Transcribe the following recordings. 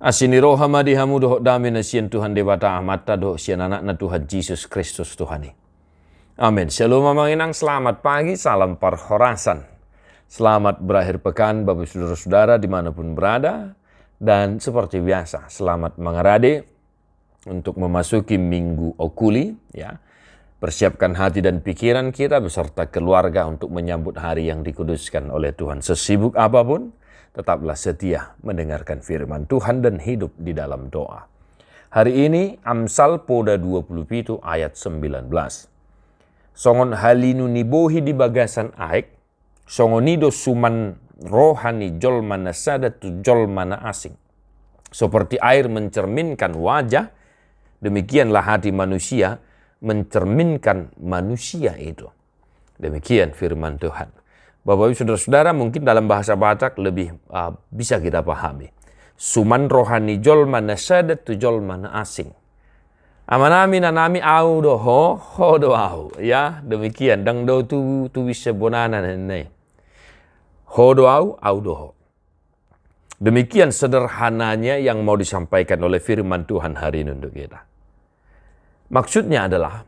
Asini roha madihamu dohok dami na sian Tuhan dewata amata dohok sian anak na Tuhan Yesus Kristus Tuhani. Amin. Shalom mamanginang, selamat pagi, salam parhorasan. Selamat berakhir pekan Bapak Saudara-saudara dimanapun berada. Dan seperti biasa, selamat mengerade untuk memasuki Minggu Okuli. Ya. Persiapkan hati dan pikiran kita beserta keluarga untuk menyambut hari yang dikuduskan oleh Tuhan. Sesibuk apapun, tetaplah setia mendengarkan firman Tuhan dan hidup di dalam doa. Hari ini Amsal poda 27 ayat 19. Songon halinu nibohi di bagasan aek, songonido suman rohani jol mana sadatu jol mana asing. Seperti air mencerminkan wajah, demikianlah hati manusia mencerminkan manusia itu. Demikian firman Tuhan. Bapak Ibu Saudara-saudara, mungkin dalam bahasa Batak lebih bisa kita pahami. Suman rohani jol mana sadat tu jol mana asing. Amanami nanami au do ho do au. Ya, demikian. Dang do tu bisa bonana nenei. Ho do au do ho. Demikian sederhananya yang mau disampaikan oleh firman Tuhan hari ini untuk kita. Maksudnya adalah,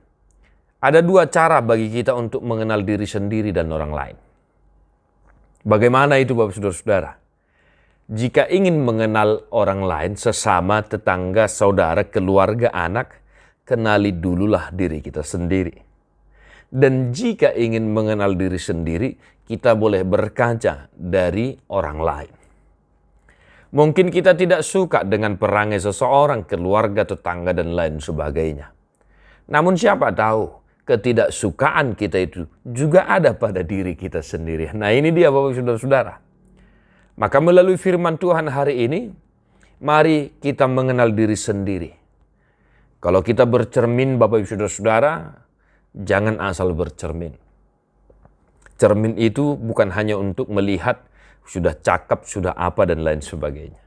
ada dua cara bagi kita untuk mengenal diri sendiri dan orang lain. Bagaimana itu Bapak Saudara-saudara? Jika ingin mengenal orang lain, sesama, tetangga, saudara, keluarga, anak, kenali dululah diri kita sendiri. Dan jika ingin mengenal diri sendiri, kita boleh berkaca dari orang lain. Mungkin kita tidak suka dengan perangai seseorang, keluarga, tetangga, dan lain sebagainya. Namun siapa tahu, ketidaksukaan kita itu juga ada pada diri kita sendiri. Nah, ini dia Bapak Saudara-saudara. Maka melalui firman Tuhan hari ini, mari kita mengenal diri sendiri. Kalau kita bercermin Bapak Saudara-saudara, jangan asal bercermin. Cermin itu bukan hanya untuk melihat sudah cakep, sudah apa dan lain sebagainya.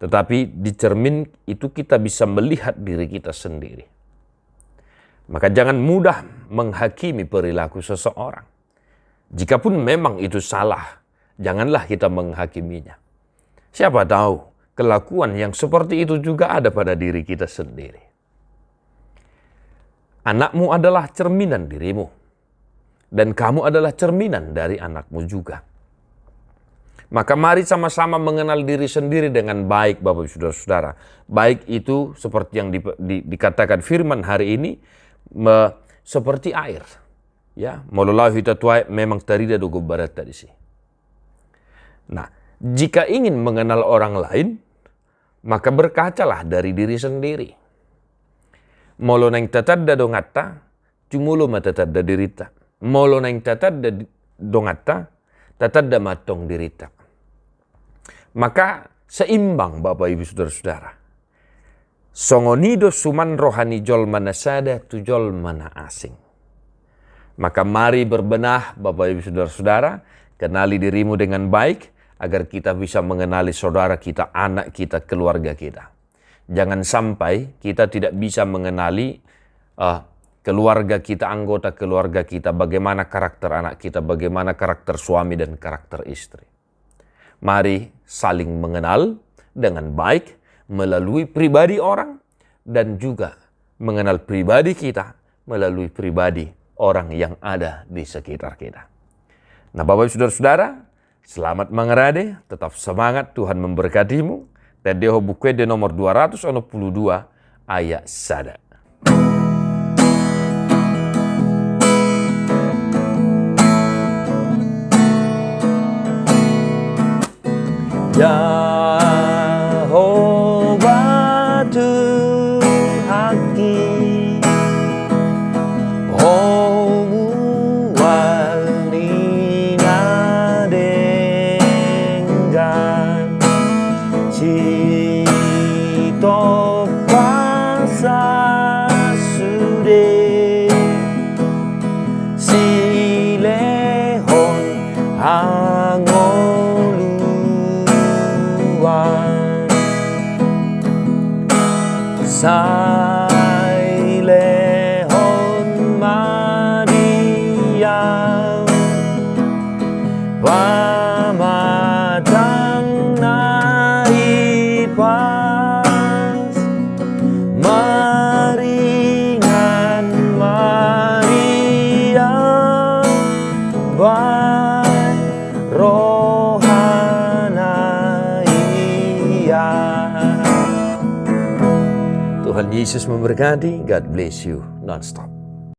Tetapi di cermin itu kita bisa melihat diri kita sendiri. Maka jangan mudah menghakimi perilaku seseorang. Jikapun memang itu salah, janganlah kita menghakiminya. Siapa tahu kelakuan yang seperti itu juga ada pada diri kita sendiri. Anakmu adalah cerminan dirimu. Dan kamu adalah cerminan dari anakmu juga. Maka mari sama-sama mengenal diri sendiri dengan baik Bapak Saudara-saudara. Baik itu seperti yang dikatakan firman hari ini, seperti air, ya, mololahu tatuai memang tarida dogo barat tadi sih. Nah, jika ingin mengenal orang lain, maka berkacalah dari diri sendiri. Molo neng tatadda dongata, cumulo matatadda dirita. Molo neng tatadda dongata, tatadda matong dirita. Maka seimbang Bapak Ibu Saudara-saudara. Songonido suman rohani jol mana sada tu jol mana asing. Maka mari berbenah Bapak Ibu Saudara-saudara, kenali dirimu dengan baik agar kita bisa mengenali saudara kita, anak kita, keluarga kita. Jangan sampai kita tidak bisa mengenali keluarga kita, anggota keluarga kita, bagaimana karakter anak kita, bagaimana karakter suami dan karakter istri. Mari saling mengenal dengan baik melalui pribadi orang dan juga mengenal pribadi kita melalui pribadi orang yang ada di sekitar kita. Nah, Bapak Saudara-saudara, selamat mengerade, tetap semangat, Tuhan memberkatimu. Tedeho Bukwede nomor 262 ayat sada. Jehovah Tuhaki, walina dengan cito pasai Tuhan rohania. Tuhan Yesus memberkati. God bless you non-stop.